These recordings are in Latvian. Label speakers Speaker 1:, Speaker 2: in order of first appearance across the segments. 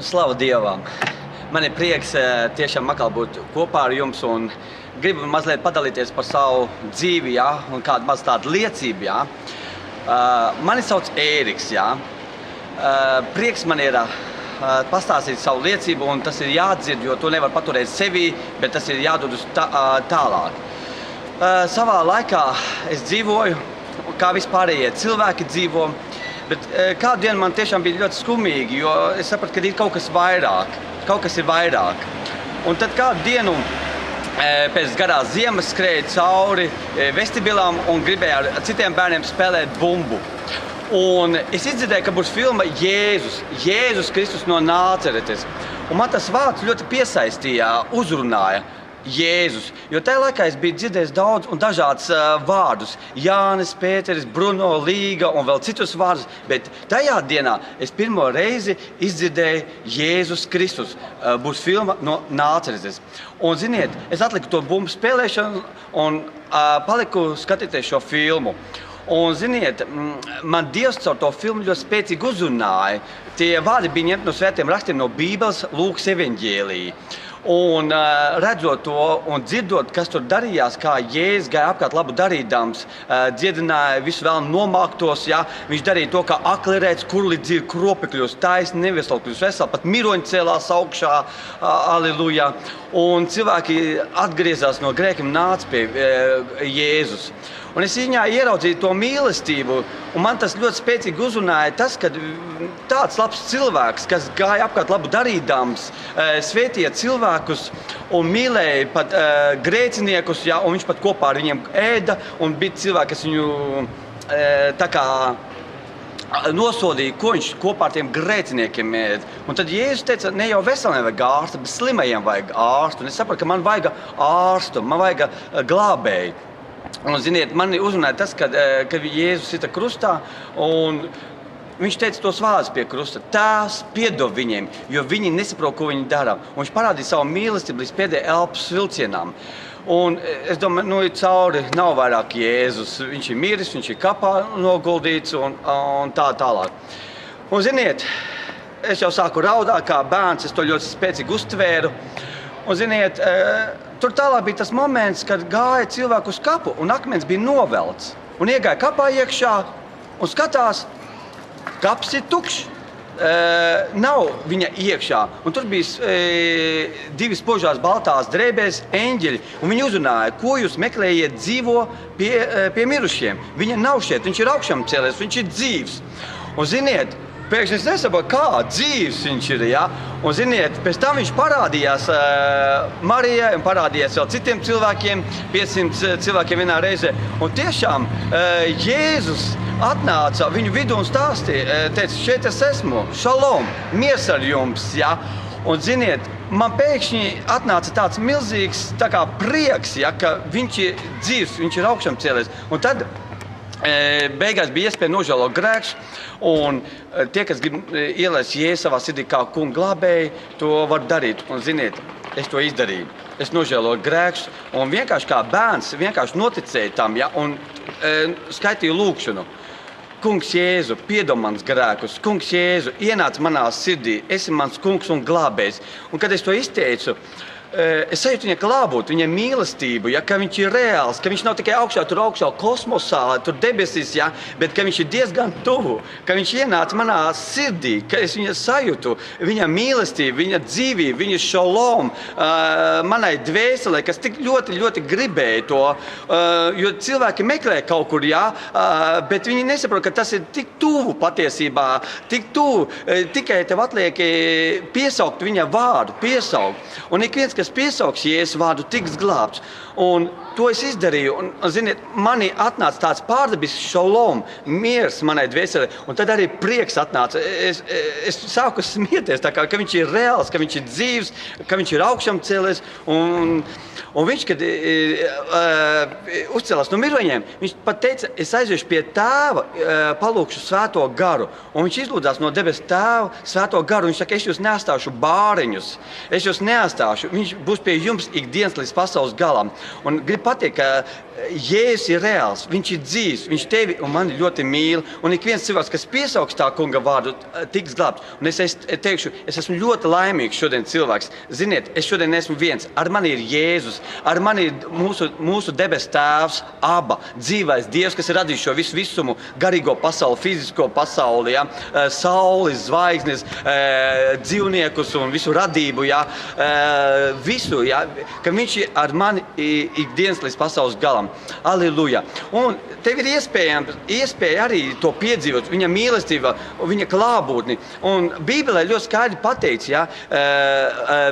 Speaker 1: Slavu Dievam! Man ir prieks tiešām atkal būt kopā ar jums un gribu mazliet padalīties par savu dzīvi, ja, un kādu maz tādu liecību. Ja. Mani sauc Ēriks. Ja. Prieks man ir pastāstīt savu liecību, un tas ir jādzird, jo to nevar paturēt sevī, bet tas ir jādod uz tālāk. Savā laikā es dzīvoju, kā vispārējie cilvēki dzīvo. Bet kādu dienu man tiešām bija ļoti skumīgi, jo es sapratu, ka ir kaut kas vairāk. Kaut kas ir vairāk. Un tad kādu dienu pēc garās ziemas skrēju cauri vestibilām un gribēju ar citiem bērniem spēlēt bumbu. Un es izdzirdēju, ka būs filma Jēzus Kristus no Nāceretes. Un man tas vārds ļoti piesaistīja, uzrunāja. Jēzus. Jo tajā laikā es biju dzirdējis daudz un dažādus vārdus. Jānis, Pēteris, Bruno, Līga un vēl citus vārdus. Bet tajā dienā es pirmo reizi izdzirdēju Jēzus Kristus. Būs filma no Nāceretes. Un, ziniet, es atliku to bumbu spēlēšanu un paliku skatīties šo filmu. Un, ziniet, man Dievs caur to filmu ļoti spēcīgi uzrunāja. Tie vārdi bija ņemti no svētiem rakstiem no Bībeles, Lūkas evaņģēlija. Un redzot to un dzirdot, kas tur darījās, kā Jēzus gāja apkārt labu darīdams, dziedināja visu vēl nomāktos, ja? Viņš darīja to, kā akli redz, kurli dzird, kropi kļūst taisni, neveseli kļūst veseli, pat miroņi cēlās augšā, aleluja. Un cilvēki atgriezās no grēkiem, nāca pie Jēzus. Un es viņā ieraudzīju to mīlestību, un man tas ļoti spēcīgi uzrunāja tas, ka tāds labs cilvēks, kas gāja apkārt labu darīdams, svētīja cilvēkus un mīlēja pat grēciniekus, ja, un viņš pat kopā ar viņiem ēda, un bija cilvēki, kas viņu tā kā nosodīja, ko viņš kopā ar tiem grēciniekiem ēd. Un tad Jēzus teica, ne jau veseliem vajag ārstu, bet slimajiem vajag ārstu. Un es sapratu, ka man vajag ārstu, man vajag glābēju. Un, ziniet, man uzrunāja tas, kad Jēzus sita krustā, un viņš teica tos vārdus pie krusta. Tēvs, piedod viņiem, jo viņi nesaprot, ko viņi dara. Un viņš parādīja savu mīlestību līdz pēdējai elpas vilcienām. Un es domāju, cauri nav vairāk Jēzus. Viņš ir miris, viņš ir kapā noguldīts un tā tālāk. Un, ziniet, es jau sāku raudāt kā bērns, es to ļoti spēcīgi uztvēru. Un, ziniet, tur tālāk bija tas moments, kad gāja cilvēku uz kapu un akmens bija novelts. Un iegāja kapā iekšā un skatās, kaps ir tukšs. Nav viņa iekšā. Un tur bija divi spožās baltās drēbēs eņģeļi. Un viņi uzrunāja, ko jūs meklējiet dzīvo pie mirušiem. Viņa nav šeit, viņš ir augšām cēlies, viņš ir dzīvs. Un, ziniet, pēkšņi es nesaprotu, kā dzīvs viņš ir. Ja? Un, ziniet, pēc tam viņš parādījās Marijai un parādījās vēl citiem cilvēkiem, 500 cilvēkiem vienā reizē. Un tiešām Jēzus atnāca viņu vidū un stāstīja, teica, šeit es esmu, šalom, miers ar jums. Ja? Un, ziniet, man pēkšņi atnāca tāds milzīgs tā kā prieks, ja, ka viņš ir dzīvs, viņš ir augšām cēlies. Un tad beigās bija iespēja nožēlot grēkus, un tie, kas grib ielaist Jēzu savā sirdī kā kungu glābēju, to var darīt. Un, ziniet, es to izdarīju. Es nožēloju grēkus, un vienkārši kā bērns vienkārši noticēju tam, ja, un skaitīju lūgšanu. Kungs Jēzu, piedod mans grēkus. Kungs Jēzu, ienāc manā sirdī, esi mans kungs un glābējs. Un, kad es to izteicu, es sajūtu viņa klātbūtni, viņa mīlestību, ja, ka viņš ir reāls, ka viņš nav tikai augšā kosmosā, tur debesīs, ja, bet ka viņš ir diezgan tuvu, ka viņš ienāca manā sirdī, ka es viņu sajūtu, viņa mīlestību, viņa dzīvību, viņa šalom manai dvēselē, kas tik ļoti, ļoti gribēja to, jo cilvēki meklē kaut kur, ja, bet viņi nesaprot, ka tas ir tik tuvu patiesībā, tik tuvu, tikai tev atliek piesaukt viņa vārdu, piesaukt. Un ik viens, kas piesauks Jēzus vārdu, tiks glābts. Un to es izdarīju. Un, ziniet, manī atnāca tāds pārdabis šalom, miers manai dvēselē. Un tad arī prieks atnāca. Es sāku smieties, tā kā, ka viņš ir reāls, ka viņš ir dzīvs, ka viņš ir augšām cēlies. Un viņš, kad uzcēlās no miroņiem, viņš pat teica, es aiziešu pie tēva, palūkšu svēto garu. Un viņš izlūdzās no debes tēva svēto garu. Viņš saka, es jūs neatstāšu bāriņus. Es jūs neatstāšu. Viņš viņš būs pie jums ikdienas līdz pasaules galam. Un gribu pateikt, ka Jēzus ir reāls, viņš ir dzīvs, viņš tevi un mani ļoti mīl. Un ik viens cilvēks, kas piesaugs tā kunga vārdu, tiks glābts. Un es teikšu, es esmu ļoti laimīgs šodien cilvēks. Ziniet, es šodien esmu viens. Ar mani ir Jēzus, ar mani ir mūsu debes tēvs, Aba, dzīvais Dievs, kas ir radījis šo visu visumu, garīgo pasauli, fizisko pasauli, ja? Saules, zvaigznes, dzīvniekus un visu radību, ja? Visu, ja? Ka viņš ir ar mani ikdienas līdz pasaules galam. Alleluja. Un tev ir iespēja arī to piedzīvot, viņa mīlestība, viņa klābūtni. Un Bībelē ļoti skaidri pateikts, ja,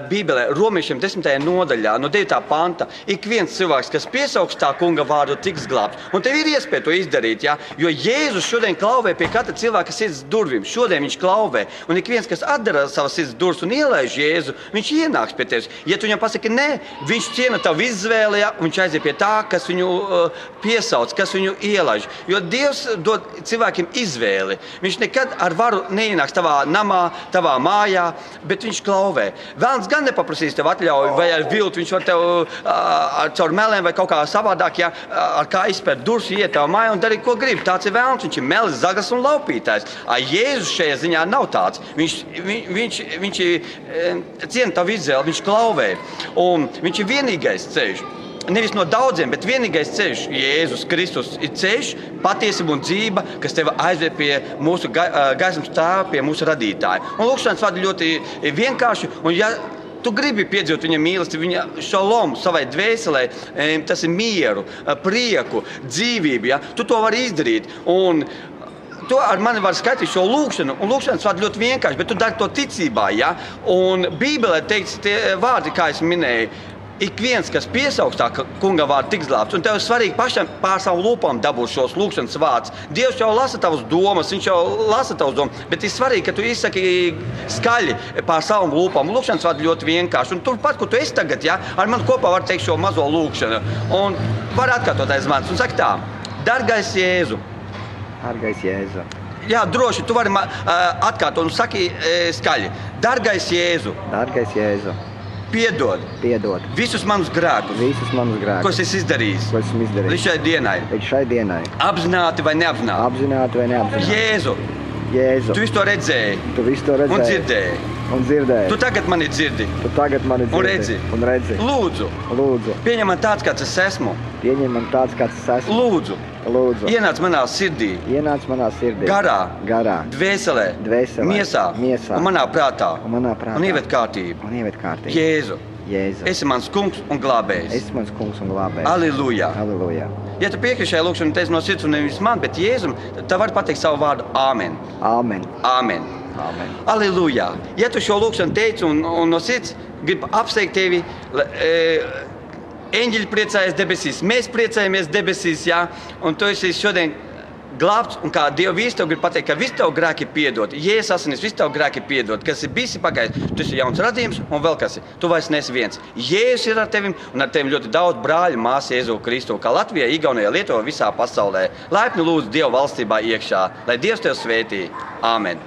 Speaker 1: Bībelē, Romiešiem 10. nodaļā, no 9. panta, ik viens cilvēks, kas piesaugs tā kunga vārdu, tiks glābts. Un tev ir iespēja to izdarīt, ja, jo Jēzus šodien klauvē pie katra cilvēka sirds durvīm. Šodien viņš klauvē. Un ik viens, kas atdara savas sirds durvis un ielaiž Jēzu, viņš ienāks pie tevis. Ja tu viņam pasaki nē, viņš ciena tavu izvēli, ja, un viņš aiziet pie tā, kas viņu piesauc, kas viņu ielaiž. Jo Dievs dod cilvēkiem izvēli. Viņš nekad ar varu neienāks tavā namā, tavā mājā, bet viņš klauvē. Velns gan nepaprasīs tev atļauju, vai ar viltu, viņš var tev caur melēm vai kaut kā savādāk, ja, ar kā izpērt durvis, iet tavā mājā un darīt, ko grib. Tāds ir velns, viņš ir melis, zagras un laupītājs. Jēzus šajā ziņā nav tāds. Viņš ciena tavu izvēli, viņš klauvē. Un viņš ir vienīgais ceļš. Nevis no daudziem, bet vienīgais ceļš, Jēzus Kristus, ir ceļš, patiesība un dzīve, kas tevi aizved pie mūsu gaismas tēva, pie mūsu radītāja. Un lūkšanas vārdi ļoti vienkārši, un ja tu gribi piedzīvot viņa mīlestību, viņa šalomu savai dvēselē, tas ir mieru, prieku, dzīvību, ja? Tu to vari izdarīt. Un to ar mani var skatīt šo lūkšanu, un lūkšanas vārdi ļoti vienkārši, bet tu dari to ticībā, ja? Un Bībelē teikts tie vārdi, kā es minēju, ik viens, kas piesaugs tā kunga vārdu, tiks glābts. Un tev ir svarīgi pašam pār savu lūpām dabūt šos lūkšanas vārdus. Dievs jau lasa tavas domas, viņš jau lasa tavas domas, bet ir svarīgi, ka tu izsaki skaļi pār savam lūpām. Lūkšanas vārdi ļoti vienkārši. Un turpat, kur tu esi tagad, ja, ar mani kopā var teikt šo mazo lūkšanu. Un var atkārtot aiz manis. Un saka tā, dargais Jēzu.
Speaker 2: Dargais Jēzu.
Speaker 1: Jā, droši, tu vari atkārtot un saki skaļi. Dargais Jēzu.
Speaker 2: Dargais Jēzu.
Speaker 1: Piedod visus manus grēkus, ko es esmu izdarījis līdz šai dienai. Apzināti vai neapzināti. Jēzu, tu visu to redzēji un dzirdēji. Tu tagad mani dzirdi un redzi. Lūdzu, pieņem man tāds, kāds es esmu. Lūdzu, ienāc manā sirdī, garā, dvēselē, miesā un manā prātā un ieved kārtību. Jēzu, esi mans kungs un glābējs. Alleluja. Ja tu piekrīti šajā lūkšanā, teici no sirds un nevis man, bet Jēzum, tad var pateikt savu vārdu Āmen. Āmen. Alleluja. Ja tu šo lūkšanu teici un no sirds gribu apsteigt tevi, eņģeļi priecājas debesīs, mēs priecājamies debesīs, ja? Un tu esi šodien glābts, un kā Dieva vīrs tev grib pateikt, ka visi tavu grēki ir piedoti. Jēzus asinis, visi tavu grēki ir piedoti, kas ir bijis pagājis. Tu esi jauns radījums, un vēl kas ir. Tu vairs neesi viens. Jēzus ir ar tevim, un ar tevim ļoti daudz brāļu, māsu Jēzu Kristu, kā Latvijā, Igaunijā, Lietuvā, visā pasaulē. Laipni lūdzu Dieva valstībā iekšā, lai Dievs tev svētī. Āmen.